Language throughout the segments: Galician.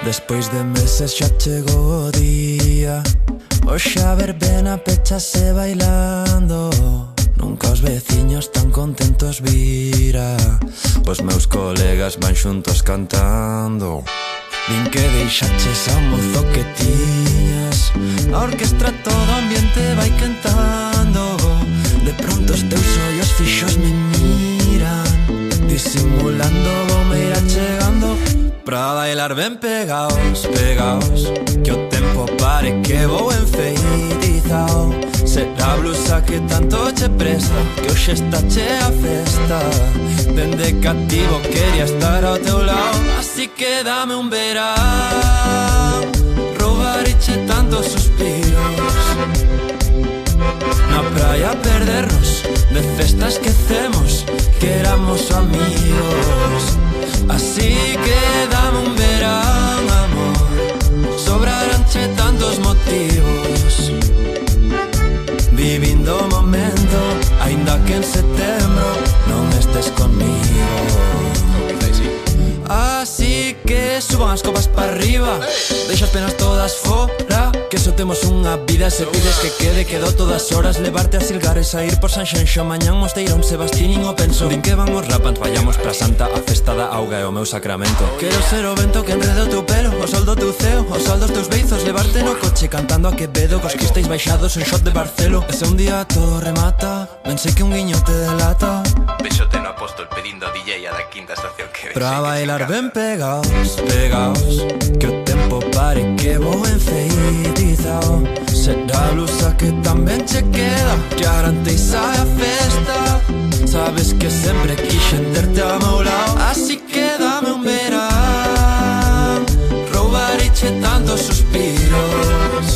Despois de meses xa chegou o día, hoxe a verbena pechase bailando. Nunca os veciños tan contentos vira, os meus colegas van xuntos cantando. Din que deixaches ao mozo que tiñas, a orquestra todo o ambiente vai cantando. De pronto os teus ollos fixos me miran, disimulando vou me ir chegando. Pra bailar ben pegaos, pegaos, que o tempo pare que vou enfeitizao. Será a blusa que tanto che presta, que hoxe está chea a festa. Dende cativo quería estar ao teu lado, así que dame un verán, roubareche tantos suspiros. Na praia perdernos, de festa esquecemos que éramos amigos. Así que dame un verán, amor, sobraranche tantos motivos. Vivindo o momento, aínda que en setembro non estés conmigo. Así que suban as copas para arriba, deixa as penas todas fora, que só temos unha vida. Se pides que quede, quedou todas horas. Levarte a Silgares, a ir por San Xenxo, mañán Mosteirón, Sebastín o penso. Din que van os rapans, vayamos pra Santa, a festa da auga é o meu sacramento. Quero ser o vento que enredo o teu pelo, o sol do teu ceo, o sol dos teus beizos. Levarte no coche cantando a Quevedo, cos que estáis baixados en shot de Barcelo. E se un día todo remata, ben sei que un guiño te delata. Beixote no apóstol pedindo a DJ a da quinta estación que pra bailar ben pegaos, pegaos, que o tempo pare que vou enfeitizao. Será a blusa que tamén che queda, que garantiza a festa. Sabes que sempre quixen terte ao meu lado, así que dame un verán, roubareche tantos suspiros.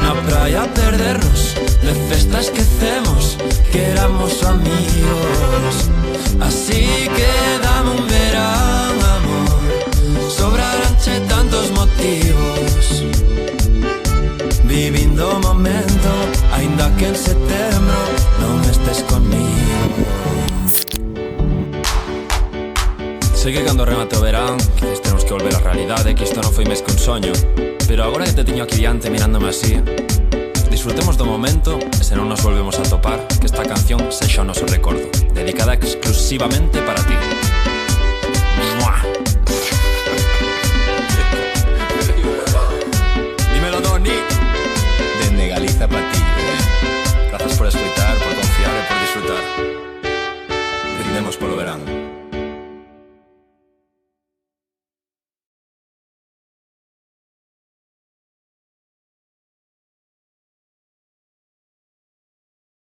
Na praia perdernos, de festa esquecemos que éramos amigos. Así que dame un verán, amor, sobraranche tantos motivos. Vivindo o momento, aínda que en setembro non estés conmigo. Sei que cando remate o verán, quizás temos que volver á realidade, que isto non foi máis que un soño. Pero agora que te teño aquí diante mirándome así, disfrutemos do momento e se non nos volvemos a topar, que esta canción sexa o noso recordo, dedicada exclusivamente para ti. ¡Mua! Dímelo, Doni. Dende Galiza pa ti, Gracias por escuchar, por confiar e por disfrutar. Brindemos polo verán.